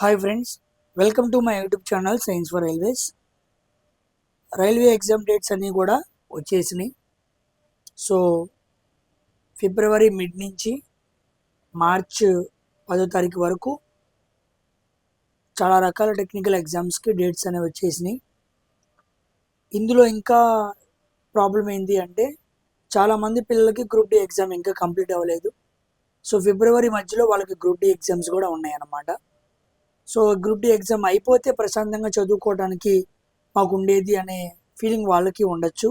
Hi friends, welcome to my YouTube channel science for railways. Railway exam dates అన్నీ కూడా వచ్చేసినాయి. So February mid నుంచి March 10వ తారీఖు వరకు చాలా రకాల టెక్నికల్ ఎగ్జామ్స్కి డేట్స్ అనేవి వచ్చేసినాయి. ఇందులో ఇంకా ప్రాబ్లం ఏంటి అంటే చాలామంది పిల్లలకి గ్రూప్ డి ఎగ్జామ్ ఇంకా కంప్లీట్ అవ్వలేదు. సో ఫిబ్రవరి మధ్యలో వాళ్ళకి గ్రూప్ డి ఎగ్జామ్స్ కూడా ఉన్నాయన్నమాట. సో గ్రూప్ డి ఎగ్జామ్ అయిపోతే ప్రశాంతంగా చదువుకోవడానికి మాకు ఉండేది అనే ఫీలింగ్ వాళ్ళకి ఉండొచ్చు.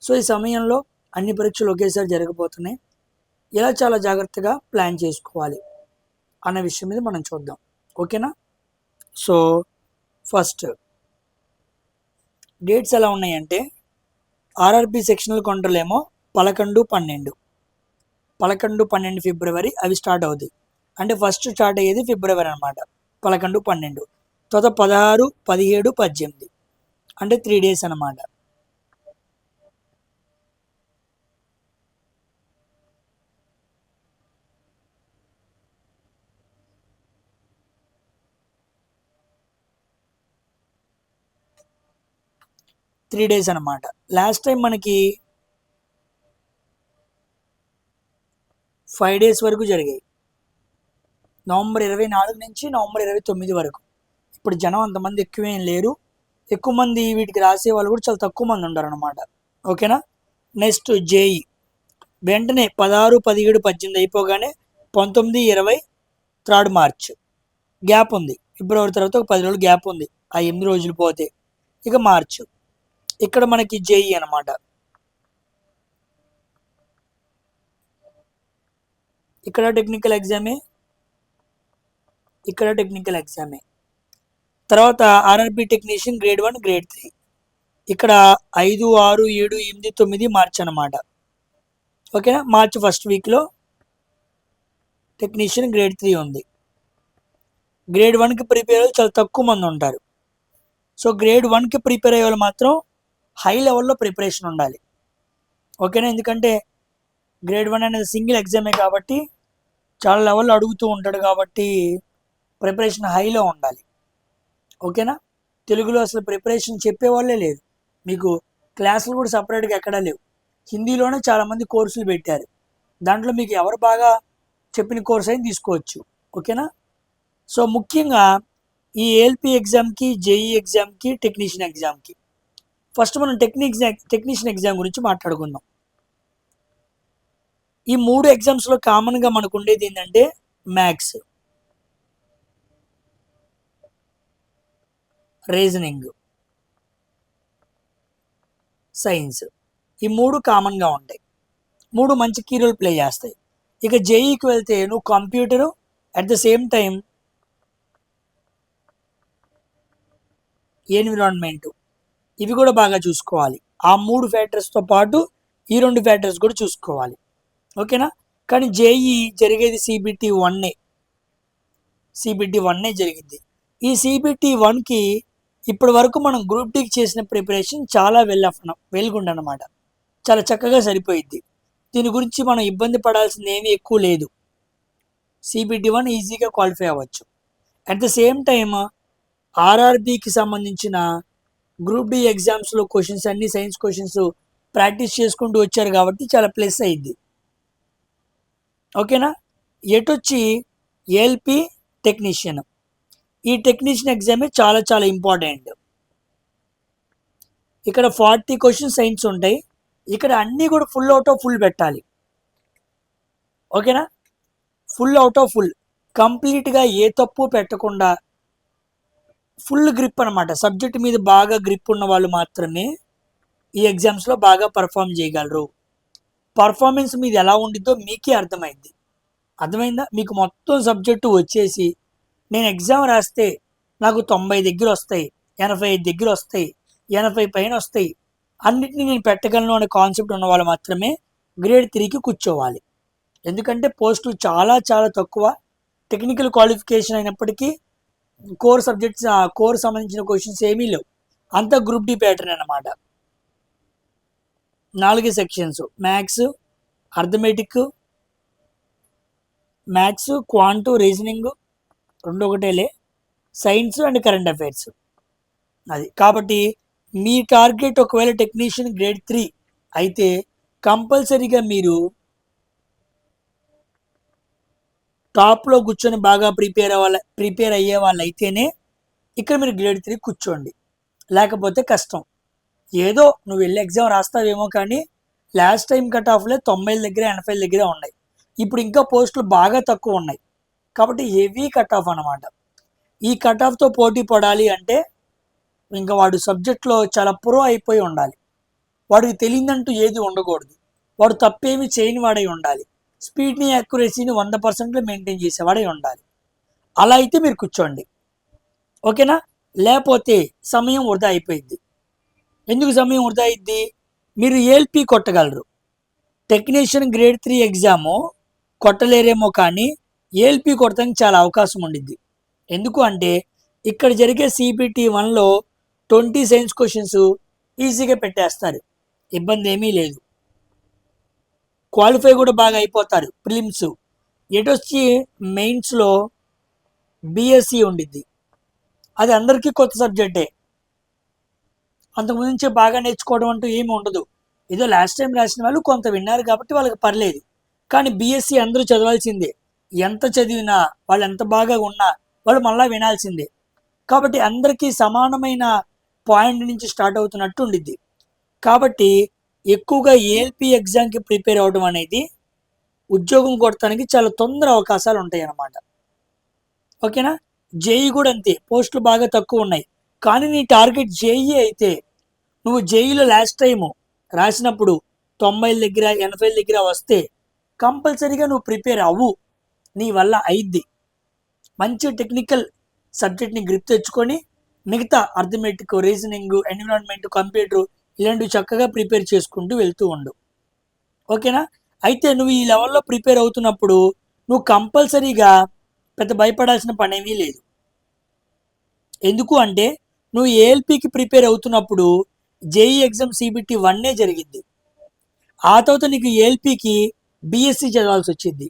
సో ఈ సమయంలో అన్ని పరీక్షలు ఒకేసారి జరగబోతున్నాయి. ఇలా చాలా జాగ్రత్తగా ప్లాన్ చేసుకోవాలి అన్న విషయం మీద మనం చూద్దాం. ఓకేనా? సో ఫస్ట్ డేట్స్ ఎలా ఉన్నాయంటే ఆర్ఆర్బి సెక్షనల్ కౌంటర్లు ఏమో 11, 12 ఫిబ్రవరి అవి స్టార్ట్ అవుతాయి. అంటే ఫస్ట్ స్టార్ట్ అయ్యేది ఫిబ్రవరి అనమాట, 11, 12. తర్వాత 16, 17, 18 అంటే 3 days అనమాట. అనమాట. లాస్ట్ టైం మనకి 5 days వరకు జరిగాయి, నవంబర్ 24 నుంచి నవంబర్ 29 వరకు. ఇప్పుడు జనం అంతమంది ఎక్కువేం లేరు, ఎక్కువ మంది వీటికి రాసే వాళ్ళు కూడా చాలా తక్కువ మంది ఉన్నారు అనమాట. ఓకేనా? నెక్స్ట్ జేఈ వెంటనే 16, 17, 18 అయిపోగానే 19, 20 3rd మార్చ్ గ్యాప్ ఉంది. ఫిబ్రవరి తర్వాత ఒక 10 రోజులు గ్యాప్ ఉంది. ఆ 8 రోజులు పోతే ఇక మార్చ్. ఇక్కడ మనకి జేఈ అనమాట. ఇక్కడ టెక్నికల్ ఎగ్జామే. తర్వాత ఆర్ఆర్బి టెక్నీషియన్ గ్రేడ్ 1, గ్రేడ్ 3 ఇక్కడ 5, 6, 7, 8, 9 మార్చ్ అనమాట. ఓకేనా? మార్చ్ ఫస్ట్ వీక్లో టెక్నీషియన్ గ్రేడ్ 3 ఉంది. గ్రేడ్ 1కి ప్రిపేర్ అయ్యే చాలా తక్కువ మంది ఉంటారు. సో గ్రేడ్ 1కి ప్రిపేర్ అయ్యే వాళ్ళు మాత్రం హై లెవెల్లో ప్రిపరేషన్ ఉండాలి. ఓకేనా? ఎందుకంటే గ్రేడ్ 1 అనేది సింగిల్ ఎగ్జామే కాబట్టి చాలా లెవెల్లో అడుగుతూ ఉంటాడు కాబట్టి ప్రిపరేషన్ హైలో ఉండాలి. ఓకేనా? తెలుగులో అసలు ప్రిపరేషన్ చెప్పేవాళ్ళే లేదు, మీకు క్లాసులు కూడా సపరేట్గా ఎక్కడా లేవు. హిందీలోనే చాలామంది కోర్సులు పెట్టారు, దాంట్లో మీకు ఎవరు బాగా చెప్పిన కోర్స్ అయినా తీసుకోవచ్చు. ఓకేనా? సో ముఖ్యంగా ఈ ఏఎల్పి ఎగ్జామ్కి, జేఈ ఎగ్జామ్కి, టెక్నీషియన్ ఎగ్జామ్కి ఫస్ట్ మనం టెక్నీషియన్ ఎగ్జామ్ గురించి మాట్లాడుకుందాం. ఈ 3 ఎగ్జామ్స్లో కామన్గా మనకు ఉండేది ఏంటంటే మ్యాథ్స్, రీజనింగ్, సైన్స్. ఈ 3 కామన్గా ఉంటాయి. 3 మంచి కీ రోల్ ప్లే చేస్తాయి. ఇక జేఈకి వెళ్తే నువ్వు computer at the same time environment ఇవి కూడా బాగా చూసుకోవాలి. ఆ 3 ఫ్యాక్టర్స్తో పాటు ఈ 2 ఫ్యాక్టర్స్ కూడా చూసుకోవాలి. ఓకేనా? కానీ జేఈ జరిగేది సిబిటి 1ఏ జరిగింది. ఈ సిబిటి 1కి ఇప్పటి వరకు మనం గ్రూప్ డికి చేసిన ప్రిపరేషన్ చాలా వెల్గుండ్ అనమాట. చాలా చక్కగా సరిపోయిద్ది. దీని గురించి మనం ఇబ్బంది పడాల్సింది ఏమీ ఎక్కువ లేదు. సిబిటి 1 ఈజీగా క్వాలిఫై అవ్వచ్చు. అట్ ద సేమ్ టైమ్ ఆర్ఆర్బికి సంబంధించిన గ్రూప్ డి ఎగ్జామ్స్లో క్వశ్చన్స్ అన్ని సైన్స్ క్వశ్చన్స్ ప్రాక్టీస్ చేసుకుంటూ వచ్చారు కాబట్టి చాలా ప్లస్ అయ్యిద్ది. ఓకేనా? ఎటొచ్చి ఏఎల్పి టెక్నీషియన్, ఈ టెక్నీషియన్ ఎగ్జామే చాలా చాలా ఇంపార్టెంట్. ఇక్కడ 40 క్వశ్చన్స్ సైన్స్ ఉంటాయి. ఇక్కడ అన్నీ కూడా ఫుల్ అవుట్ ఆఫ్ ఫుల్ పెట్టాలి. ఓకేనా? ఫుల్ అవుట్ ఆఫ్ ఫుల్, కంప్లీట్గా ఏ తప్పు పెట్టకుండా ఫుల్ గ్రిప్ అనమాట. సబ్జెక్ట్ మీద బాగా గ్రిప్ ఉన్న వాళ్ళు మాత్రమే ఈ ఎగ్జామ్స్లో బాగా పర్ఫామ్ చేయగలరు. పర్ఫార్మెన్స్ మీద ఎలా ఉండిద్దో మీకే అర్థమైందా? మీకు మొత్తం సబ్జెక్టు వచ్చేసి నేను ఎగ్జామ్ రాస్తే నాకు 90 దగ్గర వస్తాయి, 85 దగ్గర వస్తాయి, 80 పైన వస్తాయి, అన్నిటినీ నేను పెట్టగలను అనే కాన్సెప్ట్ ఉన్న వాళ్ళు మాత్రమే గ్రేడ్ 3కి కూర్చోవాలి. ఎందుకంటే పోస్టులు చాలా చాలా తక్కువ. టెక్నికల్ క్వాలిఫికేషన్ అయినప్పటికీ కోర్ సబ్జెక్ట్స్, కోర్ సంబంధించిన క్వశ్చన్స్ ఏమీ లేవు. అంతా గ్రూప్ డి ప్యాటర్న్ అనమాట. 4 sections: maths, arithmetic, maths, quant, reasoning 2 ఒకటేలే, సైన్స్ అండ్ కరెంట్ అఫైర్స్. అది కాబట్టి మీ టార్గెట్ ఒకవేళ టెక్నీషియన్ గ్రేడ్ 3 అయితే కంపల్సరీగా మీరు టాప్లో కూర్చొని బాగా ప్రిపేర్ అయ్యే వాళ్ళు అయితేనే ఇక్కడ మీరు గ్రేడ్ 3 కూర్చోండి, లేకపోతే కష్టం. ఏదో నువ్వు వెళ్ళి ఎగ్జామ్ రాస్తావేమో కానీ లాస్ట్ టైం కట్ ఆఫ్లే 90 దగ్గర 80 దగ్గర ఉన్నాయి. ఇప్పుడు ఇంకా పోస్టులు బాగా తక్కువ ఉన్నాయి కాబట్టి హెవీ కట్ ఆఫ్ అనమాట. ఈ కట్ ఆఫ్తో పోటీ పడాలి అంటే ఇంకా వాడు సబ్జెక్ట్లో చాలా ప్రో అయిపోయి ఉండాలి. వాడికి తెలియదంటూ ఏది ఉండకూడదు. వాడు తప్పేమి చేయని వాడై ఉండాలి. స్పీడ్ని యాక్యురసీని 100% మెయింటైన్ చేసేవాడై ఉండాలి. అలా అయితే మీరు కూర్చోండి, ఓకేనా. లేకపోతే సమయం వృధా అయిపోయింది. ఎందుకు సమయం వృధా అయింది? మీరు ఏఎల్పి కొట్టగలరు, టెక్నీషియన్ గ్రేడ్ 3 ఎగ్జాము కొట్టలేరేమో, కానీ ఏఎల్పి కొట్టడానికి చాలా అవకాశం ఉండిద్ది. ఎందుకు అంటే ఇక్కడ జరిగే సిబిటి 1లో 20 సైన్స్ క్వశ్చన్స్ ఈజీగా పెట్టేస్తారు, ఇబ్బంది ఏమీ లేదు. క్వాలిఫై కూడా బాగా అయిపోతారు ప్రిలిమ్స్. ఎటొచ్చి మెయిన్స్లో బిఎస్సి ఉండిద్ది, అది అందరికీ కొత్త సబ్జెక్టే. అంతకుముందు నుంచే బాగా నేర్చుకోవడం అంటూ ఏమి ఉండదు. ఏదో లాస్ట్ టైం రాసిన వాళ్ళు కొంత విన్నారు కాబట్టి వాళ్ళకి పర్లేదు. కానీ బిఎస్సి అందరూ చదవాల్సిందే. ఎంత చదివినా వాళ్ళు ఎంత బాగా ఉన్నా వాళ్ళు మళ్ళీ వినాల్సిందే. కాబట్టి అందరికీ సమానమైన పాయింట్ నుంచి స్టార్ట్ అవుతున్నట్టు ఉండిద్ది. కాబట్టి ఎక్కువగా ఏఎల్పి ఎగ్జామ్కి ప్రిపేర్ అవ్వడం అనేది ఉద్యోగం కొడటానికి చాలా తొందర అవకాశాలు ఉంటాయి అన్నమాట, ఓకేనా. జేఈ కూడా అంతే, పోస్టులు బాగా తక్కువ ఉన్నాయి. కానీ నీ టార్గెట్ జేఈ అయితే నువ్వు జేఈలో లాస్ట్ టైము రాసినప్పుడు 90 దగ్గర 80 దగ్గర వస్తే కంపల్సరీగా నువ్వు ప్రిపేర్ అవ్వు, నీ వల్ల అయిద్ది. మంచి టెక్నికల్ సబ్జెక్ట్ని గ్రిప్ తెచ్చుకొని మిగతా అర్థమెటిక్, రీజనింగ్, ఎన్విరాన్మెంట్, కంప్యూటర్ ఇలాంటివి చక్కగా ప్రిపేర్ చేసుకుంటూ వెళ్తూ ఉండు, ఓకేనా. అయితే నువ్వు ఈ లెవెల్లో ప్రిపేర్ అవుతున్నప్పుడు నువ్వు కంపల్సరీగా పెద్ద భయపడాల్సిన పనేమీ లేదు. ఎందుకు అంటే నువ్వు ఏఎల్పికి ప్రిపేర్ అవుతున్నప్పుడు జేఈ ఎగ్జామ్ సిబిటి 1 జరిగింది. ఆ తర్వాత నీకు ఏఎల్పికి బిఎస్సి చదవాల్సి వచ్చింది.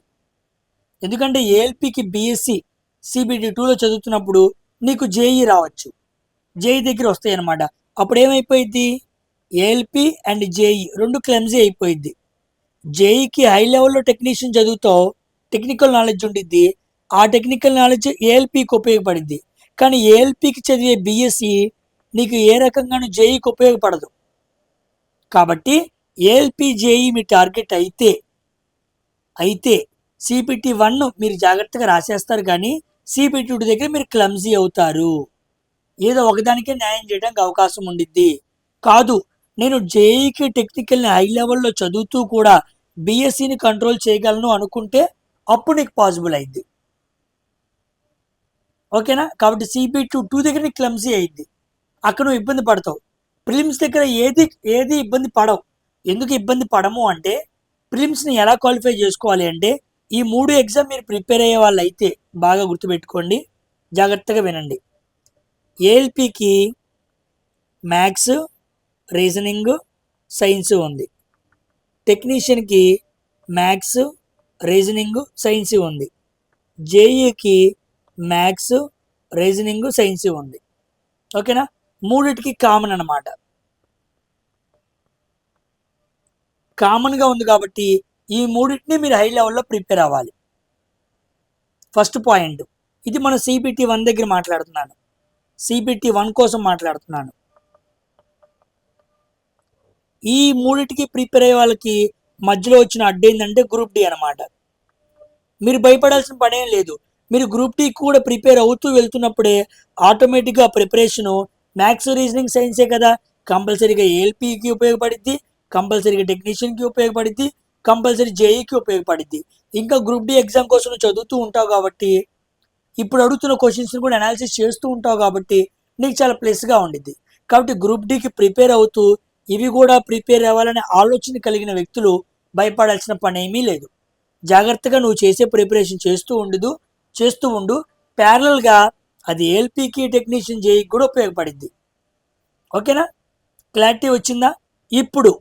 ఎందుకంటే ఏఎల్పికి బిఎస్సి సిబిటి 2లో చదువుతున్నప్పుడు నీకు జేఈ రావచ్చు, జేఈ దగ్గర వస్తాయి అన్నమాట. అప్పుడు ఏమైపోయింది? ఏఎల్పి అండ్ జేఈ రెండు క్లమ్జీ అయిపోయింది. జేఈకి హై లెవెల్లో టెక్నీషియన్ చదువుతావు, టెక్నికల్ నాలెడ్జ్ ఉండిద్ది. ఆ టెక్నికల్ నాలెడ్జ్ ఏఎల్పికి ఉపయోగపడింది. కానీ ఏఎల్పికి చదివే బిఎస్సి నీకు ఏ రకంగానూ జేఈకి ఉపయోగపడదు. కాబట్టి ఏఎల్పి జేఈ మీ టార్గెట్ అయితే సిపిటి 1 మీరు జాగ్రత్తగా రాసేస్తారు, కానీ సిపిటి 2 దగ్గర మీరు క్లమ్జీ అవుతారు. ఏదో ఒకదానికే న్యాయం చేయడానికి అవకాశం ఉండిద్ది. కాదు, నేను జేఈకి టెక్నికల్ని హై లెవెల్లో చదువుతూ కూడా బిఎస్సిని కంట్రోల్ చేయగలను అనుకుంటే అప్పుడు నీకు పాసిబుల్ అయింది, ఓకేనా. కాబట్టి సిబిటి 2 దగ్గర నీకు క్లమ్జీ అయింది, అక్కడ నువ్వు ఇబ్బంది పడతావు. ప్రిలిమ్స్ దగ్గర ఏది ఇబ్బంది పడవు. ఎందుకు ఇబ్బంది పడము అంటే ప్రిలిమ్స్ని ఎలా క్వాలిఫై చేసుకోవాలి అంటే ఈ 3 ఎగ్జామ్ మీరు ప్రిపేర్ అయ్యే వాళ్ళు అయితే బాగా గుర్తుపెట్టుకోండి, జాగ్రత్తగా వినండి. ఏఎల్పికి మ్యాథ్స్, రీజనింగ్, సైన్స్ ఉంది. టెక్నీషియన్కి మ్యాథ్స్, రీజనింగ్, సైన్స్ ఉంది. జేఈకి మ్యాథ్స్, రీజనింగ్, సైన్స్ ఉంది, ఓకేనా. మూడిటికి కామన్ అన్నమాట. కామన్గా ఉంది కాబట్టి ఈ మూడింటిని మీరు హై లెవెల్లో ప్రిపేర్ అవ్వాలి. ఫస్ట్ పాయింట్ ఇది. మన సిబిటి 1 దగ్గర మాట్లాడుతున్నాను, సిబిటి 1 కోసం మాట్లాడుతున్నాను. ఈ మూడింటికి ప్రిపేర్ అయ్యే వాళ్ళకి మధ్యలో వచ్చిన అడ్డు ఏంటంటే గ్రూప్ డి అనమాట. మీరు భయపడాల్సిన పనేం లేదు. మీరు గ్రూప్ డి కూడా ప్రిపేర్ అవుతూ వెళ్తున్నప్పుడే ఆటోమేటిక్గా ప్రిపరేషను మ్యాథ్స్, రీజనింగ్, సైన్సే కదా, కంపల్సరీగా ఏఎల్పికి ఉపయోగపడిద్ది, కంపల్సరీగా టెక్నీషియన్కి ఉపయోగపడిద్ది, కంపల్సరీ జేఈకి ఉపయోగపడిద్ది. ఇంకా గ్రూప్ డి ఎగ్జామ్ కోసం చదువుతూ ఉంటావు కాబట్టి ఇప్పుడు అడుగుతున్న క్వశ్చన్స్ని కూడా అనాలిసిస్ చేస్తూ ఉంటావు కాబట్టి నీకు చాలా ప్లస్గా ఉండిద్ది. కాబట్టి గ్రూప్ డికి ప్రిపేర్ అవుతూ ఇవి కూడా ప్రిపేర్ అవ్వాలనే ఆలోచన కలిగిన వ్యక్తులు భయపడాల్సిన పని ఏమీ లేదు. జాగ్రత్తగా నువ్వు చేసే ప్రిపరేషన్ చేస్తూ ఉండు. ప్యారలల్గా అది ఏఎల్పికి, టెక్నీషియన్, జేఈకి కూడా ఉపయోగపడిద్ది, ఓకేనా. క్లారిటీ వచ్చిందా? ఇప్పుడు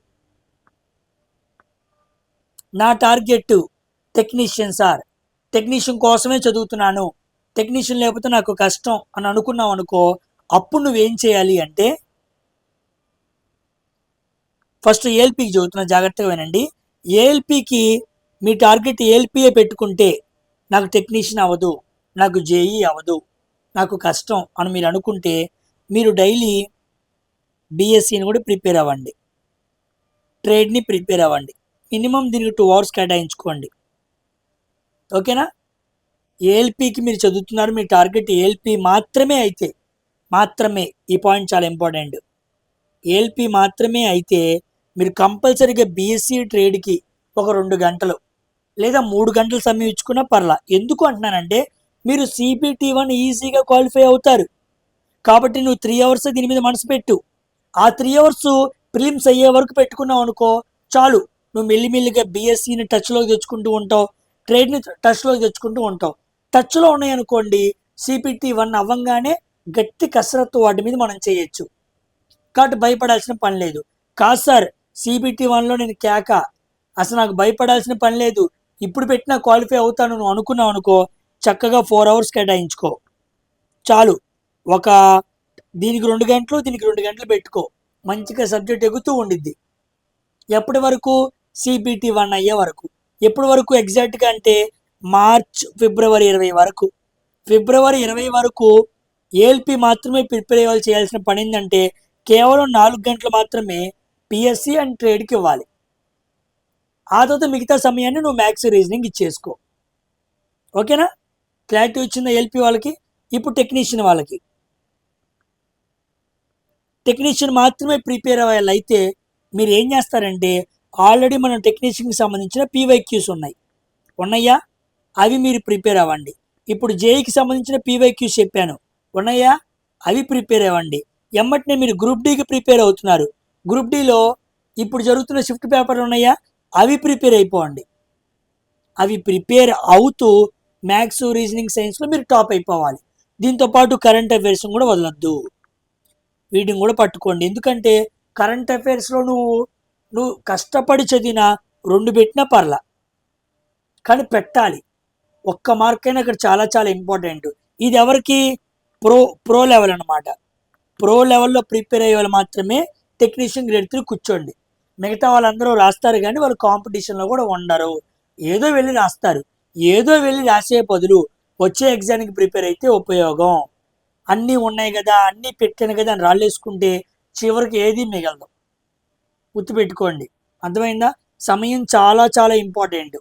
నా టార్గెట్ టెక్నీషియన్ సార్, టెక్నీషియన్ కోసమే చదువుతున్నాను, టెక్నీషియన్ లేకపోతే నాకు కష్టం అని అనుకున్నావు అనుకో, అప్పుడు నువ్వేం చేయాలి అంటే, ఫస్ట్ ఏఎల్పికి చదువుతున్నా, జాగ్రత్తగా వినండి. ఏఎల్పికి మీ టార్గెట్ ఏఎల్పిఏ పెట్టుకుంటే నాకు టెక్నీషియన్ అవ్వదు, నాకు జేఈ అవ్వదు, నాకు కష్టం అని మీరు అనుకుంటే మీరు డైలీ బీఎస్సీని కూడా ప్రిపేర్ అవ్వండి, ట్రేడ్ని ప్రిపేర్ అవ్వండి. మినిమం దీనికి 2 hours కేటాయించుకోండి. ఓకేనా? ఏఎల్పికి మీరు చదువుతున్నారు, మీ టార్గెట్ ఏఎల్పి మాత్రమే అయితే మాత్రమే, ఈ పాయింట్ చాలా ఇంపార్టెంట్. ఏఎల్పి మాత్రమే అయితే మీరు కంపల్సరీగా బీఎస్సీ ట్రేడ్కి ఒక 2 గంటలు లేదా 3 గంటలు సమయం ఇచ్చుకున్నా పర్లా. ఎందుకు అంటున్నానంటే మీరు CPT1 ఈజీగా క్వాలిఫై అవుతారు. కాబట్టి నువ్వు 3 hours దీని మీద మనసు పెట్టు. ఆ 3 hours ప్రిలిమ్స్ అయ్యే వరకు పెట్టుకున్నావు అనుకో చాలు. నువ్వు మెల్లిమెల్లిగా బీఎస్సీని టచ్లోకి తెచ్చుకుంటూ ఉంటావు, ట్రేడ్ని టచ్లోకి తెచ్చుకుంటూ ఉంటావు. టచ్లో ఉన్నాయనుకోండి, CPT1 అవ్వంగానే గట్టి కసరత్తు వాటి మీద మనం చేయొచ్చు. కాబట్టి భయపడాల్సిన పని లేదు. కాదు సార్, CPT1లో నేను కేక, అసలు నాకు భయపడాల్సిన పని లేదు, ఇప్పుడు పెట్టినా క్వాలిఫై అవుతాను నువ్వు అనుకున్నావు అనుకో, చక్కగా 4 hours కేటాయించుకో చాలు. ఒక దీనికి 2 గంటలు, దీనికి 2 గంటలు పెట్టుకో, మంచిగా సబ్జెక్ట్ ఎగుతూ ఉండిద్ది. ఎప్పటి వరకు? CPT1 అయ్యే వరకు. ఎప్పటి వరకు ఎగ్జాక్ట్గా అంటే ఫిబ్రవరి 20 వరకు. ఫిబ్రవరి 20 వరకు ఏఎల్పి మాత్రమే ప్రిపేర్ చేయాల్సిన పని ఏంటంటే కేవలం 4 గంటలు మాత్రమే పిఎస్సి అండ్ ట్రేడ్కి ఇవ్వాలి. ఆ తర్వాత మిగతా సమయాన్ని నువ్వు మ్యాథ్స్ రీజనింగ్ ఇచ్చేసుకో. ఓకేనా? క్లారిటీ వచ్చిందా ఏఎల్పి వాళ్ళకి? ఇప్పుడు టెక్నీషియన్ వాళ్ళకి, టెక్నీషియన్ మాత్రమే ప్రిపేర్ అవ్వాలైతే మీరు ఏం చేస్తారంటే, ఆల్రెడీ మనం టెక్నీషియన్కి సంబంధించిన పీవైక్యూస్ ఉన్నాయా, అవి మీరు ప్రిపేర్ అవ్వండి. ఇప్పుడు జేఈకి సంబంధించిన పీవైక్యూస్ చెప్పాను, ఉన్నాయా, అవి ప్రిపేర్ అవ్వండి. ఎమ్మటనే మీరు గ్రూప్ డీకి ప్రిపేర్ అవుతున్నారు, గ్రూప్ డీలో ఇప్పుడు జరుగుతున్న షిఫ్ట్ పేపర్లు ఉన్నాయా, అవి ప్రిపేర్ అయిపోండి. అవి ప్రిపేర్ అవుతూ మ్యాథ్స్ రీజనింగ్ సైన్స్లో మీరు టాప్ అయిపోవాలి. దీంతోపాటు కరెంట్ అఫైర్స్ కూడా వదలొద్దు, వీటిని కూడా పట్టుకోండి. ఎందుకంటే కరెంట్ అఫైర్స్లో నువ్వు కష్టపడి చదివిన 2 పెట్టినా పర్లా, కానీ పెట్టాలి. ఒక్క మార్క్ అయినా ఇక్కడ చాలా చాలా ఇంపార్టెంట్. ఇది ఎవరికి? ప్రో లెవెల్ అనమాట. ప్రో లెవెల్లో ప్రిపేర్ అయ్యే వాళ్ళు మాత్రమే టెక్నీషియన్ గ్రేడ్ 3 కూర్చోండి. మిగతా వాళ్ళందరూ రాస్తారు కానీ వాళ్ళు కాంపిటీషన్లో కూడా ఉండరు, ఏదో వెళ్ళి రాస్తారు. ఏదో వెళ్ళి రాసే బదులు వచ్చే ఎగ్జామ్కి ప్రిపేర్ అయితే ఉపయోగం. అన్నీ ఉన్నాయి కదా, అన్నీ పెట్టాను కదా అని రాళ్ళేసుకుంటే చివరికి ఏది మిగలదు. గుర్తుపెట్టుకోండి, అర్థమైందా? సమయం చాలా చాలా ఇంపార్టెంట్.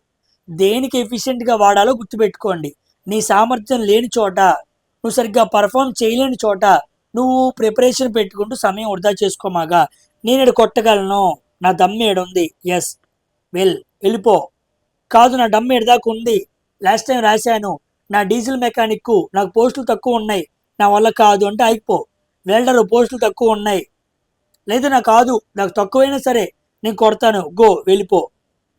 దేనికి ఎఫిషియెంట్గా వాడాలో గుర్తుపెట్టుకోండి. నీ సామర్థ్యం లేని చోట, నువ్వు సరిగ్గా పర్ఫామ్ చేయలేని చోట నువ్వు ప్రిపరేషన్ పెట్టుకుంటూ సమయం వృధా చేసుకోమాగా. నేను ఇక్కడ కొట్టగలను, నా దమ్ము ఏడుంది, ఎస్ వెళ్ళిపో. కాదు, నా దమ్ము ఎడదాకా ఉంది, లాస్ట్ టైం రాశాను, నా డీజిల్ మెకానిక్, నాకు పోస్టులు తక్కువ ఉన్నాయి, నా వల్ల కాదు అంటే ఆగిపో. వెల్డర్ పోస్టులు తక్కువ ఉన్నాయి, లేదా నాకు కాదు, నాకు తక్కువైనా సరే నేను కొడతాను, వెళ్ళిపో.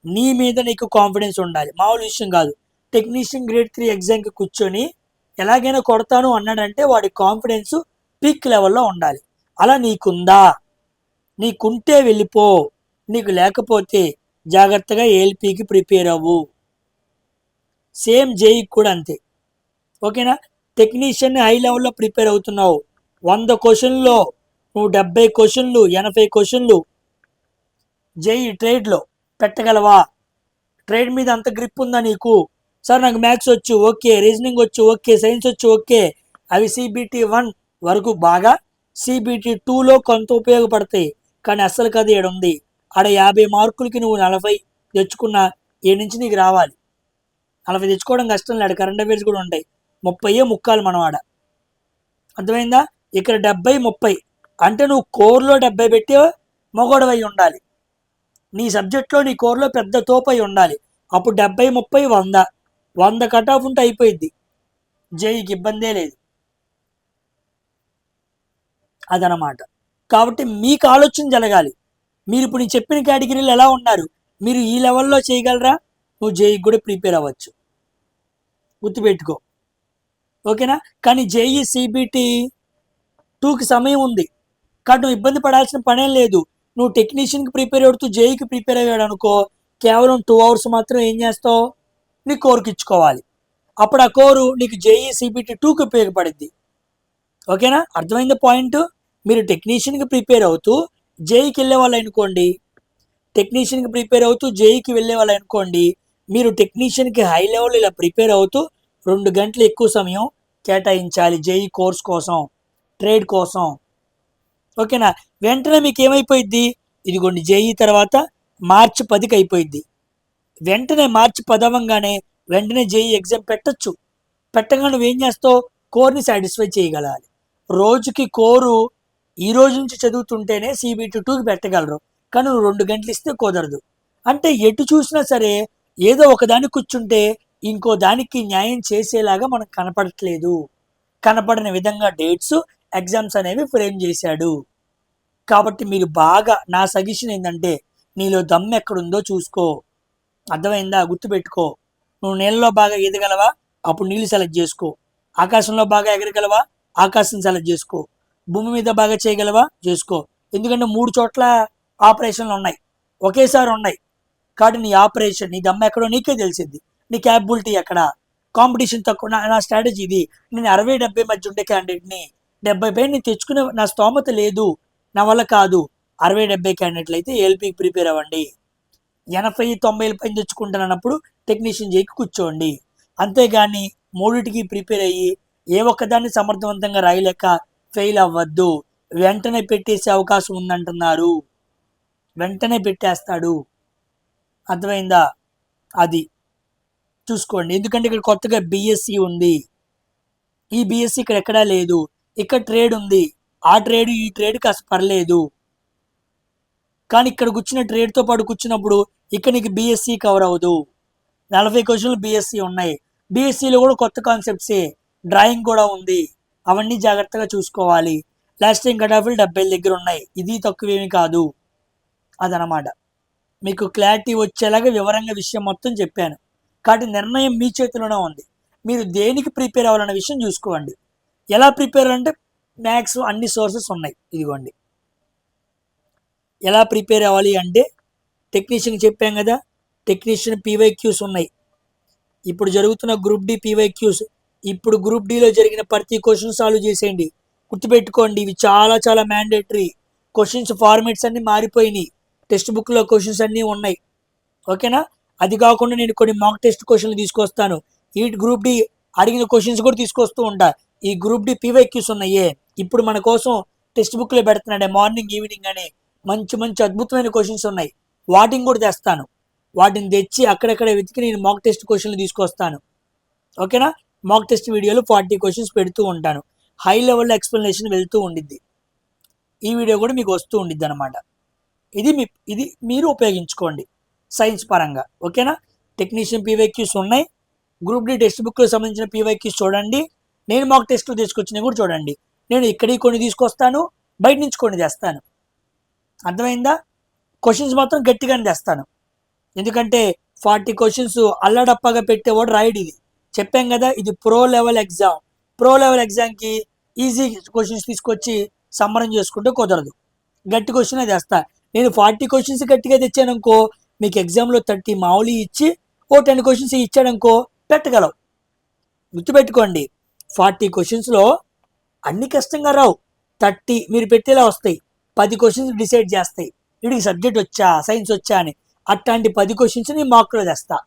నీ మీద నీకు కాన్ఫిడెన్స్ ఉండాలి, మామూలు విషయం కాదు. టెక్నీషియన్ గ్రేడ్ 3 ఎగ్జామ్కి కూర్చొని ఎలాగైనా కొడతాను అన్నాడంటే వాడి కాన్ఫిడెన్స్ పీక్ లెవెల్లో ఉండాలి. అలా నీకుందా? నీకుంటే వెళ్ళిపో, నీకు లేకపోతే జాగ్రత్తగా ఏఎల్పికి ప్రిపేర్ అవ్వు. సేమ్ జేఈకి కూడా అంతే. ఓకేనా? టెక్నీషియన్ హై లెవెల్లో ప్రిపేర్ అవుతున్నావు, 100 క్వశ్చన్లో నువ్వు 70 క్వశ్చన్లు 80 క్వశ్చన్లు జేఈ ట్రేడ్లో పెట్టగలవా? ట్రేడ్ మీద అంత గ్రిప్ ఉందా నీకు? సార్ నాకు మ్యాథ్స్ వచ్చు, ఓకే, రీజనింగ్ వచ్చు, ఓకే, సైన్స్ వచ్చు, ఓకే, అవి CPT1 వరకు బాగా, CPT2లో కొంత ఉపయోగపడతాయి, కానీ అస్సలు కాదు. ఏడుంది ఆడ 50 మార్కులకి నువ్వు 40 తెచ్చుకున్నా ఏడు నుంచి నీకు రావాలి. 40 తెచ్చుకోవడం కష్టం లేదు, కరెంట్ అఫైర్స్ కూడా ఉంటాయి. 30 ముక్కాలు మనం ఆడ, అర్థమైందా? ఇక్కడ 70 30 అంటే నువ్వు కోర్లో 70 పెట్టి మొగోడవై ఉండాలి, నీ సబ్జెక్ట్లో నీ కోర్లో పెద్ద తోపై ఉండాలి. అప్పుడు 70 30 100 కట్ ఆఫ్ ఉంటే అయిపోయింది, జేఈకి ఇబ్బందే లేదు. అదనమాట. కాబట్టి మీకు ఆలోచన జరగాలి, మీరు ఇప్పుడు నేను చెప్పిన కేటగిరీలు ఎలా ఉన్నారు, మీరు ఈ లెవెల్లో చేయగలరా, నువ్వు జేఈకి కూడా ప్రిపేర్ అవ్వచ్చు, గుర్తుపెట్టుకో. ఓకేనా? కానీ జేఈ CPT2కి సమయం ఉంది, కాబట్టి నువ్వు ఇబ్బంది పడాల్సిన పనేం లేదు. నువ్వు టెక్నీషియన్కి ప్రిపేర్ అవుతూ జేఈకి ప్రిపేర్ అయ్యాడు అనుకో, కేవలం 2 hours మాత్రం ఏం చేస్తావు, నీ కోర్కి ఇచ్చుకోవాలి. అప్పుడు ఆ కోరు నీకు జేఈ సిబిటి 2కి ఉపయోగపడుద్ది. ఓకేనా, అర్థమైంది పాయింట్. మీరు టెక్నీషియన్కి ప్రిపేర్ అవుతూ జేఈకి వెళ్ళే వాళ్ళు అనుకోండి, టెక్నీషియన్కి ప్రిపేర్ అవుతూ జేఈకి వెళ్ళే వాళ్ళు అనుకోండి, మీరు టెక్నీషియన్కి హై లెవెల్ ఇలా ప్రిపేర్ అవుతూ 2 గంటలు ఎక్కువ సమయం కేటాయించాలి జేఈ కోర్స్ కోసం, ట్రేడ్ కోసం. ఓకేనా, వెంటనే మీకు ఏమైపోయిద్ది, ఇదిగోండి జేఈ తర్వాత మార్చి 10కి అయిపోయిద్ది. వెంటనే మార్చి 10 అవ్వగానే వెంటనే జేఈ ఎగ్జామ్ పెట్టచ్చు. పెట్టగానే నువ్వేం చేస్తావు, కోర్ని సాటిస్ఫై చేయగలగాలి. రోజుకి కోరు ఈ రోజు నుంచి చదువుతుంటేనే సిబిటి 2కి పెట్టగలరు, కానీ నువ్వు 2 గంటలు ఇస్తే కుదరదు. అంటే ఎటు చూసినా సరే ఏదో ఒకదానికి కూర్చుంటే ఇంకో దానికి న్యాయం చేసేలాగా మనకు కనపడట్లేదు. కనపడని విధంగా డేట్స్, ఎగ్జామ్స్ అనేవి ఫ్రేమ్ చేశాడు. కాబట్టి మీరు బాగా, నా సజెషన్ ఏంటంటే నీలో దమ్ ఎక్కడుందో చూసుకో. అర్థమైందా, గుర్తుపెట్టుకో. నువ్వు నీళ్ళలో బాగా ఈదగలవా, అప్పుడు నీళ్ళు సెలెక్ట్ చేసుకో. ఆకాశంలో బాగా ఎగరగలవా, ఆకాశం సెలెక్ట్ చేసుకో. భూమి మీద బాగా చేయగలవా, చేసుకో. ఎందుకంటే 3 చోట్ల ఆపరేషన్లు ఉన్నాయి, ఒకేసారి ఉన్నాయి. కాబట్టి నీ ఆపరేషన్, నీ దమ్మ ఎక్కడో నీకే తెలిసింది, నీ క్యాపబిలిటీ ఎక్కడ. కాంపిటీషన్ తక్కువ. నా స్ట్రాటజీ ఇది. నేను 60-70 మధ్య ఉండే క్యాండిడేట్ని, 70 పైన నేను తెచ్చుకునే నా స్తోమత లేదు, నా వల్ల కాదు. 60-70 క్యాండిడేట్లు అయితే ఏఎల్పీకి ప్రిపేర్ అవ్వండి. 80-90 పైన తెచ్చుకుంటానన్నప్పుడు టెక్నీషియన్ చేయికి కూర్చోండి. అంతేగాని మూడింటికి ప్రిపేర్ అయ్యి ఏ ఒక్కదాన్ని సమర్థవంతంగా రాయలేక ఫెయిల్ అవ్వద్దు. వెంటనే పెట్టేసే అవకాశం ఉందంటున్నారు, వెంటనే పెట్టేస్తాడు. అర్థమైందా, అది చూసుకోండి. ఎందుకంటే ఇక్కడ కొత్తగా బిఎస్సి ఉంది, ఈ బిఎస్సి ఇక్కడ ఎక్కడా లేదు. ఇక్కడ ట్రేడ్ ఉంది, ఆ ట్రేడ్ ఈ ట్రేడ్ కాస్త పర్లేదు, కానీ ఇక్కడ కూర్చున్న ట్రేడ్తో పాటు కూర్చున్నప్పుడు ఇక్కడ నీకు బిఎస్సి కవర్ అవ్వదు. 40 క్వశ్చన్లు బిఎస్సి ఉన్నాయి. బిఎస్సిలో కూడా కొత్త కాన్సెప్ట్సే, డ్రాయింగ్ కూడా ఉంది, అవన్నీ జాగ్రత్తగా చూసుకోవాలి. లాస్ట్ టైం కట్ ఆఫ్లు 70 దగ్గర ఉన్నాయి, ఇది తక్కువేమీ కాదు. అదనమాట, మీకు క్లారిటీ వచ్చేలాగా వివరంగా విషయం మొత్తం చెప్పాను. కాబట్టి నిర్ణయం మీ చేతిలోనే ఉంది. మీరు దేనికి ప్రిపేర్ అవ్వాలన్న విషయం చూసుకోండి. ఎలా ప్రిపేర్ అంటే మ్యాథ్స్ అన్ని సోర్సెస్ ఉన్నాయి. ఇదిగోండి ఎలా ప్రిపేర్ అవ్వాలి అంటే, టెక్నీషియన్ చెప్పాం కదా, టెక్నీషియన్ పీవైక్యూస్ ఉన్నాయి. ఇప్పుడు జరుగుతున్న గ్రూప్ డి పీవైక్యూస్, ఇప్పుడు గ్రూప్ డిలో జరిగిన ప్రతి క్వశ్చన్ సాల్వ్ చేసేయండి. గుర్తుపెట్టుకోండి, ఇవి చాలా చాలా మ్యాండేటరీ క్వశ్చన్స్. ఫార్మేట్స్ అన్నీ మారిపోయినాయి, టెక్స్ట్ బుక్లో క్వశ్చన్స్ అన్నీ ఉన్నాయి. ఓకేనా, అది కాకుండా నేను కొన్ని మాక్ టెస్ట్ క్వశ్చన్లు తీసుకొస్తాను. ఈ గ్రూప్ డి అడిగిన క్వశ్చన్స్ కూడా తీసుకొస్తూ ఉంటా. ఈ గ్రూప్ డి పీవైక్యూస్ ఉన్నాయే, ఇప్పుడు మన కోసం టెక్స్ట్ బుక్లో పెడుతున్నాడే మార్నింగ్ ఈవినింగ్ అని, మంచి మంచి అద్భుతమైన క్వశ్చన్స్ ఉన్నాయి. వాటిని కూడా తెస్తాను. వాటిని తెచ్చి అక్కడెక్కడ వెతికి నేను మాక్ టెస్ట్ క్వశ్చన్లు తీసుకొస్తాను. ఓకేనా, మాక్ టెస్ట్ వీడియోలు 40 క్వశ్చన్స్ పెడుతూ ఉంటాను. హై లెవెల్లో ఎక్స్ప్లెనేషన్ వెళ్తూ ఉండిద్ది. ఈ వీడియో కూడా మీకు వస్తూ ఉండిద్ది అనమాట. ఇది మీరు ఉపయోగించుకోండి సైన్స్ పరంగా. ఓకేనా, టెక్నీషియన్ పీవైక్యూస్ ఉన్నాయి, గ్రూప్ డి టెక్స్ట్ బుక్లో సంబంధించిన పీవైక్యూస్ చూడండి, నేను మాక్ టెస్ట్లు తీసుకొచ్చినవి కూడా చూడండి. నేను ఇక్కడికి కొన్ని తీసుకొస్తాను, బయట నుంచి కొన్ని తెస్తాను. అర్థమైందా, క్వశ్చన్స్ మాత్రం గట్టిగానే తెస్తాను. ఎందుకంటే 40 క్వశ్చన్స్ అల్లడప్పగా పెట్టేవాడు రాయడు. ఇది చెప్పాం కదా, ఇది pro level exam. Pro level ఎగ్జామ్కి ఈజీ క్వశ్చన్స్ తీసుకొచ్చి సంబరం చేసుకుంటే కుదరదు, గట్టి క్వశ్చనే తెస్తా. నేను 40 క్వశ్చన్స్ గట్టిగా తెచ్చాననుకో, మీకు ఎగ్జామ్లో 30 మామూలు ఇచ్చి 10 క్వశ్చన్స్ ఇచ్చాడనుకో పెట్టగలవు. గుర్తుపెట్టుకోండి, 40 క్వశ్చన్స్లో అన్ని కష్టంగా రావు, 30 మీరు పెట్టేలా వస్తాయి. 10 క్వశ్చన్స్ డిసైడ్ చేస్తాయి వీడికి సబ్జెక్ట్ వచ్చా, సైన్స్ వచ్చా అని. అట్లాంటి 10 క్వశ్చన్స్ నేను మార్కులో తెస్తా.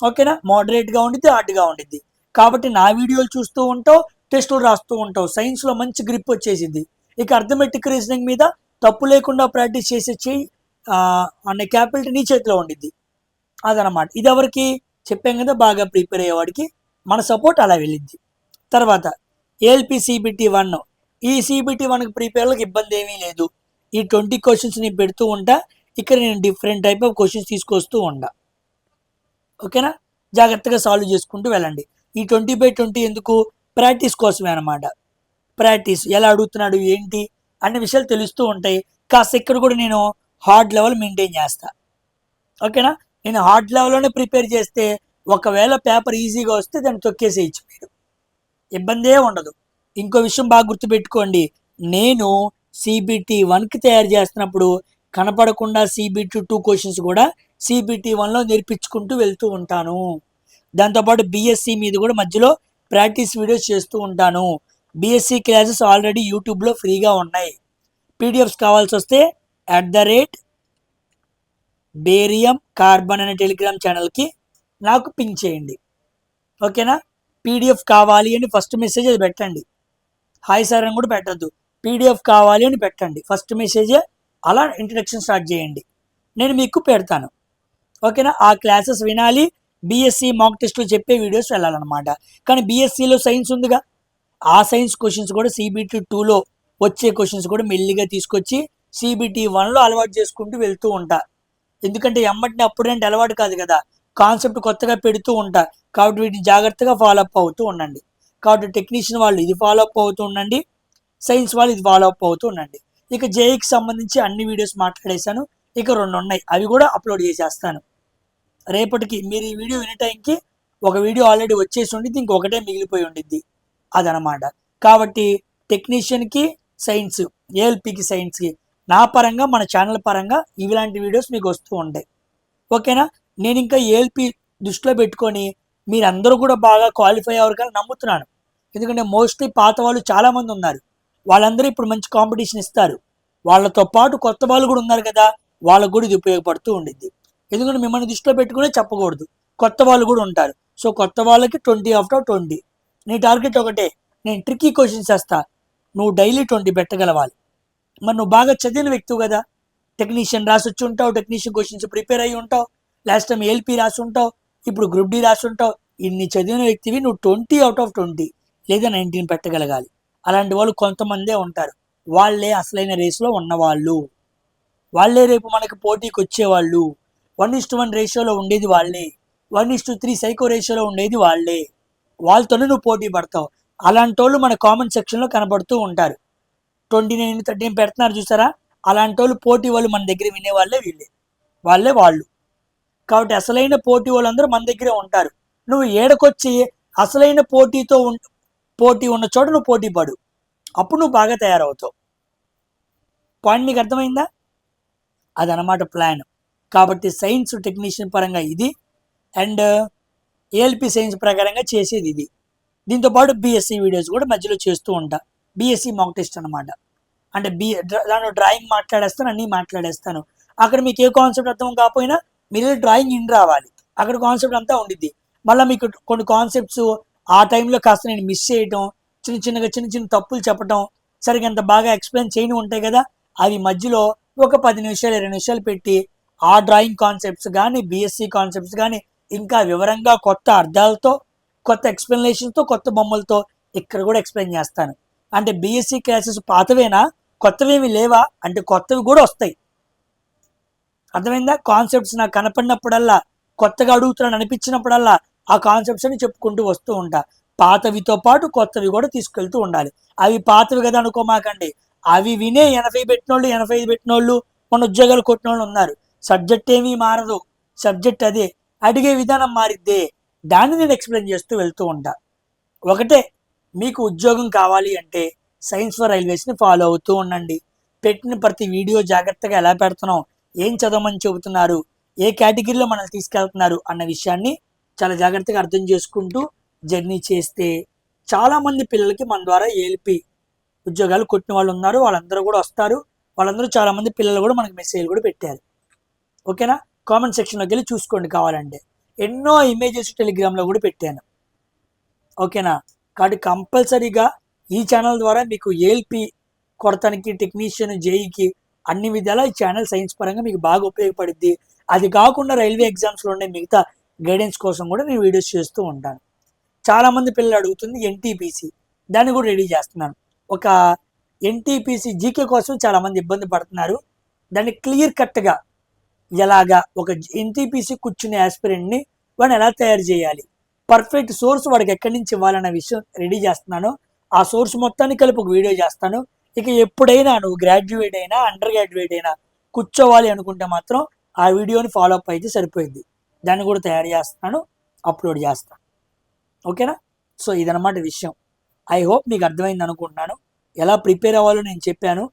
ఓకేనా, మోడరేట్గా ఉండిద్ది, హార్డ్గా ఉండిద్ది. కాబట్టి నా వీడియోలు చూస్తూ ఉంటావు, టెస్టులు రాస్తూ ఉంటావు, సైన్స్లో మంచి గ్రిప్ వచ్చేసింది. ఇక అర్థమెటిక్ రీజనింగ్ మీద తప్పు లేకుండా ప్రాక్టీస్ చేసే అనే క్యాపబిలిటీ నీ చేతిలో ఉండిద్ది. అదనమాట, ఇది ఎవరికి చెప్పాం కదా, బాగా ప్రిపేర్ అయ్యేవాడికి మన సపోర్ట్ అలా వెళ్ళిద్ది. తర్వాత ఏఎల్పి సిబిటి 1, ఈ సిబిటి 1కి ప్రిపేర్లకు ఇబ్బంది ఏమీ లేదు. ఈ 20 క్వశ్చన్స్ నేను పెడుతూ ఉంటా, ఇక్కడ నేను డిఫరెంట్ టైప్ ఆఫ్ క్వశ్చన్స్ తీసుకొస్తూ ఉంటా. ఓకేనా, జాగ్రత్తగా సాల్వ్ చేసుకుంటూ వెళ్ళండి. ఈ 20/20 ఎందుకు, ప్రాక్టీస్ కోసమే అనమాట. ప్రాక్టీస్ ఎలా అడుగుతున్నాడు ఏంటి అనే విషయాలు తెలుస్తూ ఉంటాయి. కాస్త ఇక్కడ కూడా నేను హార్డ్ లెవెల్ మెయింటైన్ చేస్తా. ఓకేనా, నేను హార్డ్ లెవెల్లోనే ప్రిపేర్ చేస్తే ఒకవేళ పేపర్ ఈజీగా వస్తే దాన్ని తొక్కేసేయచ్చు, మీరు ఇబ్బందే ఉండదు. ఇంకో విషయం బాగా గుర్తుపెట్టుకోండి, నేను సిబిటి 1కి తయారు చేస్తున్నప్పుడు కనపడకుండా సిబిటి 2 క్వశ్చన్స్ కూడా సిబిటి 1లో నేర్పించుకుంటూ వెళ్తూ ఉంటాను. దాంతోపాటు బీఎస్సీ మీద కూడా మధ్యలో ప్రాక్టీస్ వీడియోస్ చేస్తూ ఉంటాను. బీఎస్సీ క్లాసెస్ ఆల్రెడీ యూట్యూబ్లో ఫ్రీగా ఉన్నాయి. పీడిఎఫ్స్ కావాల్సి వస్తే @బేరియం కార్బన్ అనే టెలిగ్రామ్ ఛానల్కి నాకు పింక్ చేయండి. ఓకేనా? పీడిఎఫ్ కావాలి అని ఫస్ట్ మెసేజ్ అది పెట్టండి. హాయ్ సార్ అని కూడా పెట్టద్దు, పీడిఎఫ్ కావాలి అని పెట్టండి ఫస్ట్ మెసేజే. అలా ఇంట్రడక్షన్ స్టార్ట్ చేయండి, నేను మీకు పెడతాను. ఓకేనా? ఆ క్లాసెస్ వినాలి, బీఎస్సీ మాక్ టెస్ట్లో చెప్పే వీడియోస్ వెళ్ళాలన్నమాట. కానీ బీఎస్సీలో సైన్స్ ఉందిగా, ఆ సైన్స్ క్వశ్చన్స్ కూడా CBT 2లో వచ్చే క్వశ్చన్స్ కూడా మెల్లిగా తీసుకొచ్చి CBT 1లో అలవాటు చేసుకుంటూ వెళ్తూ ఉంటా. ఎందుకంటే ఎమ్మటిని అప్పుడంటే అలవాటు కాదు కదా, కాన్సెప్ట్ కొత్తగా పెడుతూ ఉంటా. కాబట్టి వీటిని జాగ్రత్తగా ఫాలో అప్ అవుతూ ఉండండి. కాబట్టి టెక్నీషియన్ వాళ్ళు ఇది ఫాలో అప్ అవుతూ ఉండండి, సైన్స్ వాళ్ళు ఇది ఫాలో అప్ అవుతూ ఉండండి. ఇక జేఈకి సంబంధించి అన్ని వీడియోస్ మాట్లాడేశాను, ఇక 2 ఉన్నాయి, అవి కూడా అప్లోడ్ చేసేస్తాను రేపటికి. మీరు ఈ వీడియో వినే టైంకి ఒక వీడియో ఆల్రెడీ వచ్చేసి ఉండిద్ది, ఇంకొకటే మిగిలిపోయి ఉండిద్ది, అదనమాట. కాబట్టి టెక్నీషియన్కి సైన్స్, ఏఎల్పికి సైన్స్కి నా పరంగా మన ఛానల్ పరంగా ఇలాంటి వీడియోస్ మీకు వస్తూ ఉంటాయి. ఓకేనా? నేను ఇంకా ఏఎల్పి దృష్టిలో పెట్టుకొని మీరందరూ కూడా బాగా క్వాలిఫై అవ్వరు కానీ నమ్ముతున్నాను. ఎందుకంటే మోస్ట్లీ పాత వాళ్ళు చాలామంది ఉన్నారు, వాళ్ళందరూ ఇప్పుడు మంచి కాంపిటీషన్ ఇస్తారు. వాళ్ళతో పాటు కొత్త వాళ్ళు కూడా ఉన్నారు కదా, వాళ్ళకు కూడా ఇది ఉపయోగపడుతూ ఉండిద్ది. ఎందుకంటే మిమ్మల్ని దృష్టిలో పెట్టుకునే చెప్పకూడదు, కొత్త వాళ్ళు కూడా ఉంటారు. సో కొత్త వాళ్ళకి 20/20. నీ టార్గెట్ ఒకటే, నేను ట్రిక్కీ క్వశ్చన్స్ వేస్తా, నువ్వు డైలీ 20 పెట్టగలవాలి. మరి నువ్వు బాగా చదివిన వ్యక్తివి కదా, టెక్నీషియన్ రాసి వచ్చి ఉంటావు, టెక్నీషియన్ క్వశ్చన్స్ ప్రిపేర్ అయ్యి ఉంటావు, లాస్ట్ టైం ఏఎల్పి రాసి ఉంటావు, ఇప్పుడు గ్రూప్ డి రాసి ఉంటావు. ఇన్ని చదివిన వ్యక్తివి నువ్వు 20/20 లేదా 19 పెట్టగలగాలి. అలాంటి వాళ్ళు కొంతమందే ఉంటారు, వాళ్ళే అసలైన రేసులో ఉన్నవాళ్ళు, వాళ్ళే రేపు మనకి పోటీకి వచ్చేవాళ్ళు. 1:1 రేషియోలో ఉండేది వాళ్ళే, 1:3 సైకో రేషియోలో ఉండేది వాళ్ళే. వాళ్ళతోనే నువ్వు పోటీ పడతావు. అలాంటి వాళ్ళు మన కామెంట్ సెక్షన్లో కనబడుతూ ఉంటారు. 29, 13 పెడుతున్నారు చూసారా, అలాంటి వాళ్ళు పోటీ వాళ్ళు మన దగ్గర వినేవాళ్ళే, వాళ్ళే వాళ్ళు. కాబట్టి అసలైన పోటీ వాళ్ళందరూ మన దగ్గరే ఉంటారు. నువ్వు ఏడకొచ్చి అసలైన పోటీ ఉన్న చోట నువ్వు పోటీ పడు, అప్పుడు నువ్వు బాగా తయారవుతావు. పాయింట్ మీకు అర్థమైందా? అదనమాట ప్లాన్. కాబట్టి సైన్స్ టెక్నీషియన్ పరంగా ఇది, అండ్ ఏఎల్పి సైన్స్ ప్రకారంగా చేసేది ఇది. దీంతోపాటు బీఎస్సీ వీడియోస్ కూడా మధ్యలో చేస్తూ ఉంటా. బీఎస్సీ మాక్ టెస్ట్ అనమాట. అంటే దాంట్లో డ్రాయింగ్ మాట్లాడేస్తాను, అన్నీ మాట్లాడేస్తాను. అక్కడ మీకు ఏ కాన్సెప్ట్ అర్థం కాకపోయినా మీరు డ్రాయింగ్ ఇన్ రావాలి, అక్కడ కాన్సెప్ట్ అంతా ఉండిద్ది. మళ్ళీ మీకు కొన్ని కాన్సెప్ట్స్ ఆ టైంలో కాస్త నేను మిస్ చేయటం, చిన్న చిన్న తప్పులు చెప్పటం, సరిగ్గా అంత బాగా ఎక్స్ప్లెయిన్ చేయని ఉంటాయి కదా, అవి మధ్యలో ఒక 10 నిమిషాలు 20 నిమిషాలు పెట్టి ఆ డ్రాయింగ్ కాన్సెప్ట్స్ కానీ బీఎస్సీ కాన్సెప్ట్స్ కానీ ఇంకా వివరంగా కొత్త అర్థాలతో, కొత్త ఎక్స్ప్లెనేషన్తో, కొత్త బొమ్మలతో ఇక్కడ కూడా ఎక్స్ప్లెయిన్ చేస్తాను. అంటే బీఎస్సీ క్లాసెస్ పాతవేనా, కొత్తవేమి లేవా అంటే కొత్తవి కూడా వస్తాయి. అర్థమైందా? కాన్సెప్ట్స్ నాకు కనపడినప్పుడల్లా, కొత్తగా అడుగుతున్నాను అనిపించినప్పుడల్లా ఆ కాన్సెప్ట్స్ అని చెప్పుకుంటూ వస్తూ ఉంటా. పాతవితో పాటు కొత్తవి కూడా తీసుకెళ్తూ ఉండాలి. అవి పాతవి కదా అనుకోమాకండి, అవి వినే 80 పెట్టినోళ్ళు, 85 పెట్టినోళ్ళు, మన ఉద్యోగాలు కొట్టిన వాళ్ళు ఉన్నారు. సబ్జెక్ట్ ఏమీ మారదు, సబ్జెక్ట్ అదే, అడిగే విధానం మారిద్దే, దాన్ని నేను ఎక్స్ప్లెయిన్ చేస్తూ వెళ్తూ ఉంటా. ఒకటే, మీకు ఉద్యోగం కావాలి అంటే సైన్స్ ఫర్ రైల్వేస్ని ఫాలో అవుతూ ఉండండి. పెట్టిన ప్రతి వీడియో జాగ్రత్తగా ఎలా పెడుతున్నాం, ఏం చదవమని చెబుతున్నారు, ఏ కేటగిరీలో మనల్ని తీసుకెళ్తున్నారు అన్న విషయాన్ని చాలా జాగ్రత్తగా అర్థం చేసుకుంటూ జర్నీ చేస్తే చాలామంది పిల్లలకి మన ద్వారా ఏఎల్పి ఉద్యోగాలు కొట్టిన వాళ్ళు ఉన్నారు, వాళ్ళందరూ కూడా వస్తారు. వాళ్ళందరూ చాలామంది పిల్లలు కూడా మనకి మెసేజ్లు కూడా పెట్టారు. ఓకేనా? కామెంట్ సెక్షన్లోకి వెళ్ళి చూసుకోండి కావాలంటే, ఎన్నో ఇమేజెస్ టెలిగ్రామ్లో కూడా పెట్టాను. ఓకేనా? కాబట్టి కంపల్సరీగా ఈ ఛానల్ ద్వారా మీకు ఏఎల్పి కొడతానికి, టెక్నీషియన్, జేఈకి అన్ని విధాలా ఈ ఛానల్ సైన్స్ పరంగా మీకు బాగా ఉపయోగపడుద్ది. అది కాకుండా రైల్వే ఎగ్జామ్స్లో ఉండే మిగతా గైడెన్స్ కోసం కూడా నేను వీడియోస్ చేస్తూ ఉంటాను. చాలామంది పిల్లలు అడుగుతుంది ఎన్టీపీసీ, దాన్ని కూడా రెడీ చేస్తున్నాను. ఒక ఎన్టీపీసీ జీకే కోసం చాలామంది ఇబ్బంది పడుతున్నారు. దాన్ని క్లియర్ కట్గా ఎలాగా ఒక ఎన్టీపీసీ కూర్చునే ఆస్పిరెంట్ని వాడిని ఎలా తయారు చేయాలి, పర్ఫెక్ట్ సోర్స్ వాడికి ఎక్కడి నుంచి ఇవ్వాలన్న విషయం రెడీ చేస్తున్నాను. ఆ సోర్స్ మొత్తాన్ని కలిపి ఒక వీడియో చేస్తాను. ఇక ఎప్పుడైనా నువ్వు గ్రాడ్యుయేట్ అయినా, అండర్ గ్రాడ్యుయేట్ అయినా కూర్చోవాలి అనుకుంటే మాత్రం ఆ వీడియోని ఫాలో అప్ అయితే సరిపోయింది. దాన్ని కూడా తయారు చేస్తున్నాను, అప్లోడ్ చేస్తాను. ఓకేనా? సో ఇదన్నమాట విషయం. ఐ హోప్ మీకు అర్థమైంది అనుకుంటున్నాను. ఎలా ప్రిపేర్ అవ్వాలో నేను చెప్పాను.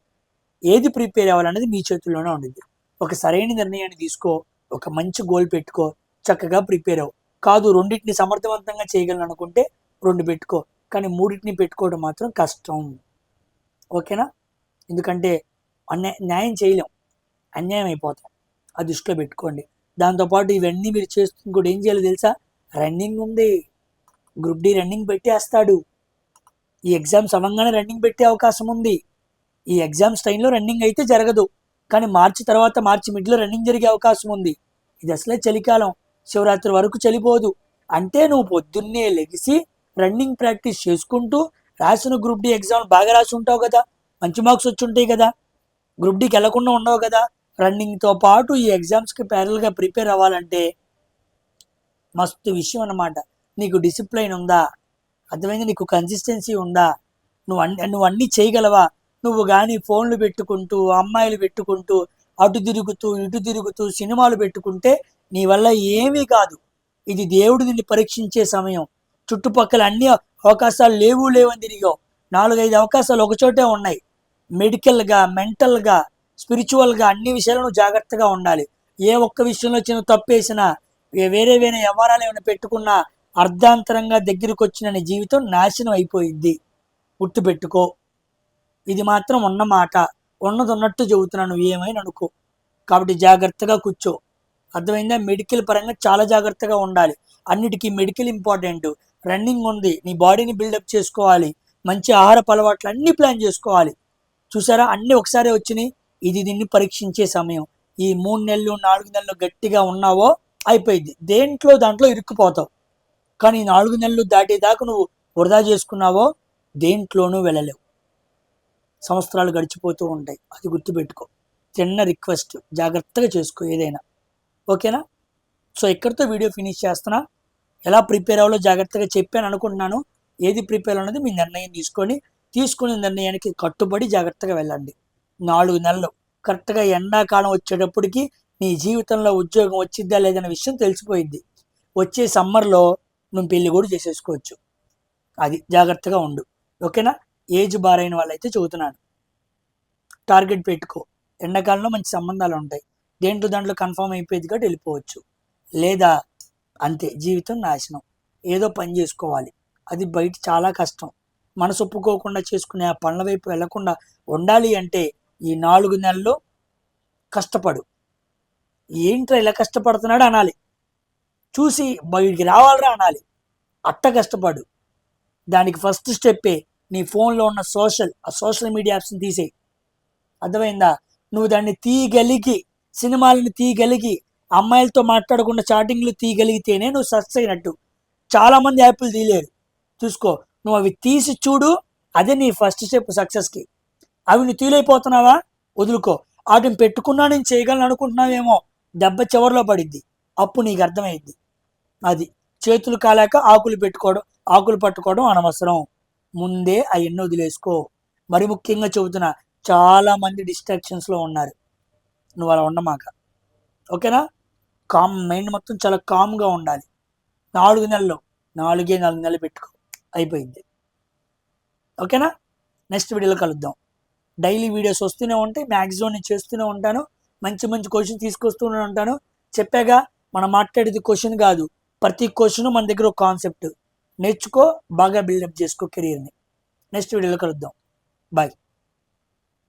ఏది ప్రిపేర్ అవ్వాలనేది మీ చేతుల్లోనే ఉండిద్ది. ఒక సరైన నిర్ణయాన్ని తీసుకో, ఒక మంచి గోల్ పెట్టుకో, చక్కగా ప్రిపేర్ అవ్వు. కాదు రెండింటిని సమర్థవంతంగా చేయగలను అనుకుంటే 2 పెట్టుకో, కానీ మూడింటిని పెట్టుకోవడం మాత్రం కష్టం. ఓకేనా? ఎందుకంటే న్యాయం చేయలేం, అన్యాయం అయిపోతాం. అది దృష్టిలో పెట్టుకోండి. దాంతోపాటు ఇవన్నీ మీరు చేస్తుంది కూడా ఏం చేయాలో తెలుసా? రన్నింగ్ ఉంది, గ్రూప్ డి రన్నింగ్ పెట్టేస్తాడు. ఈ ఎగ్జామ్స్ అవ్వగానే రన్నింగ్ పెట్టే అవకాశం ఉంది. ఈ ఎగ్జామ్స్ టైంలో రన్నింగ్ అయితే జరగదు, కానీ మార్చి తర్వాత మార్చి మిడ్లో రన్నింగ్ జరిగే అవకాశం ఉంది. ఇది అసలే చలికాలం, శివరాత్రి వరకు చలిపోదు. అంటే నువ్వు పొద్దున్నే లెగిసి రన్నింగ్ ప్రాక్టీస్ చేసుకుంటూ రాసిన గ్రూప్ డి ఎగ్జామ్ బాగా రాసి ఉంటావు కదా, మంచి మార్క్స్ వచ్చి ఉంటాయి కదా, గ్రూప్ డికి వెళ్లకుండా ఉండవు కదా. రన్నింగ్తో పాటు ఈ ఎగ్జామ్స్కి ప్యారల్గా ప్రిపేర్ అవ్వాలంటే మస్తు విషయం అన్నమాట. నీకు డిసిప్లైన్ ఉందా? అర్థమైంది? నీకు కన్సిస్టెన్సీ ఉందా? నువ్వు అన్నీ చేయగలవా? నువ్వు కానీ ఫోన్లు పెట్టుకుంటూ, అమ్మాయిలు పెట్టుకుంటూ, అటు తిరుగుతూ ఇటు తిరుగుతూ సినిమాలు పెట్టుకుంటే నీ వల్ల ఏమీ కాదు. ఇది దేవుడు నిన్ను పరీక్షించే సమయం. చుట్టుపక్కల అన్ని అవకాశాలు లేవని తిరిగావు, 4-5 అవకాశాలు ఒకచోటే ఉన్నాయి. మెడికల్గా, మెంటల్గా, స్పిరిచువల్గా అన్ని విషయాలు నువ్వు జాగ్రత్తగా ఉండాలి. ఏ ఒక్క విషయంలో చిన్న తప్పేసినా, వేరే వ్యవహారాలు ఏమైనా పెట్టుకున్నా అర్ధాంతరంగా దగ్గరికి వచ్చిన నీ జీవితం నాశనం అయిపోయింది. గుర్తుపెట్టుకో, ఇది మాత్రం ఉన్నమాట, ఉన్నది ఉన్నట్టు చెబుతున్నాను, ఏమైనా అనుకో. కాబట్టి జాగ్రత్తగా కూర్చో. అర్థమైందా? మెడికల్ పరంగా చాలా జాగ్రత్తగా ఉండాలి. అన్నిటికీ మెడికల్ ఇంపార్టెంట్. రన్నింగ్ ఉంది, నీ బాడీని బిల్డప్ చేసుకోవాలి, మంచి ఆహారపు అలవాట్లు అన్నీ ప్లాన్ చేసుకోవాలి. చూసారా, అన్నీ ఒకసారి వచ్చినాయి. ఇది దీన్ని పరీక్షించే సమయం. ఈ 3 నెలలు 4 నెలలు గట్టిగా ఉన్నావో అయిపోయింది, దాంట్లో ఇరుక్కుపోతావు. కానీ 4 నెలలు దాటేదాకా నువ్వు వృధా చేసుకున్నావో దేంట్లోనూ వెళ్ళలేవు. సంవత్సరాలు గడిచిపోతూ ఉంటాయి, అది గుర్తుపెట్టుకో. చిన్న రిక్వెస్ట్, జాగ్రత్తగా చేసుకో ఏదైనా. ఓకేనా? సో ఇక్కడితో వీడియో ఫినిష్ చేస్తున్నా. ఎలా ప్రిపేర్ అవ్వాలో జాగ్రత్తగా చెప్పాను అనుకుంటున్నాను. ఏది ప్రిపేర్ అన్నది మీ నిర్ణయం తీసుకునే నిర్ణయానికి కట్టుబడి జాగ్రత్తగా వెళ్ళండి. 4 నెలలు కరెక్ట్గా ఎండాకాలం వచ్చేటప్పటికి నీ జీవితంలో ఉద్యోగం వచ్చిద్దా లేదనే విషయం తెలిసిపోయింది. వచ్చే సమ్మర్లో నువ్వు పెళ్లి కూడా చేసేసుకోవచ్చు. అది జాగ్రత్తగా ఉండు. ఓకేనా? ఏజ్ బారైన వాళ్ళైతే చెబుతున్నాను, టార్గెట్ పెట్టుకో. ఎండాకాలంలో మంచి సంబంధాలు ఉంటాయి, దాంట్లో కన్ఫర్మ్ అయిపోయేది కాబట్టి వెళ్ళిపోవచ్చు. లేదా అంతే, జీవితం నాశనం. ఏదో పని చేసుకోవాలి, అది బయట చాలా కష్టం. మనసు ఒప్పుకోకుండా చేసుకునే ఆ పనుల వైపు వెళ్లకుండా ఉండాలి అంటే ఈ 4 నెలలు కష్టపడు. ఏంట్రా ఇలా కష్టపడుతున్నాడు అనాలి, చూసి బయటికి రావాలరా అనాలి. అట్ట కష్టపడు. దానికి ఫస్ట్ స్టెప్పే నీ ఫోన్లో ఉన్న సోషల్ మీడియా యాప్స్ని తీసేయి. అర్థమైందా? నువ్వు దాన్ని తీయగలిగి, సినిమాలను తీయగలిగి, అమ్మాయిలతో మాట్లాడకుండా చాటింగ్లు తీయగలిగితేనే నువ్వు సక్సెస్ అయినట్టు. చాలామంది యాప్లు తీయలేరు. చూసుకో, నువ్వు అవి తీసి చూడు, అదే నీ ఫస్ట్ స్టెప్ సక్సెస్కి. అవి నువ్వు తీయలేకపోతున్నావా, వదులుకో. వాటిని పెట్టుకున్నా నేను చేయగలను అనుకుంటున్నావేమో, దెబ్బ చివరిలో పడిద్ది, అప్పుడు నీకు అర్థమైద్ది. అది చేతులు కాలాక ఆకులు పట్టుకోవడం అనవసరం. ముందే అవన్నీ వదిలేసుకో. మరి ముఖ్యంగా చెబుతున్నా, చాలామంది డిస్ట్రాక్షన్స్లో ఉన్నారు, నువ్వు అలా ఉండమాక. ఓకేనా? మైండ్ మొత్తం చాలా కామ్గా ఉండాలి. 4 నెలలు 4 నెలలు పెట్టుకో, అయిపోయింది. ఓకేనా? నెక్స్ట్ వీడియోలో కలుద్దాం. డైలీ వీడియోస్ వస్తూనే ఉంటాయి, మ్యాక్సిమం నేను చేస్తూనే ఉంటాను. మంచి క్వశ్చన్ తీసుకొస్తూనే ఉంటాను. చెప్పాగా, మనం మాట్లాడేది క్వశ్చన్ కాదు, ప్రతి క్వశ్చన్ మన దగ్గర ఒక కాన్సెప్ట్. నేర్చుకో, బాగా బిల్డప్ చేసుకో కెరీర్ని. నెక్స్ట్ వీడియోలో కలుద్దాం. బాయ్.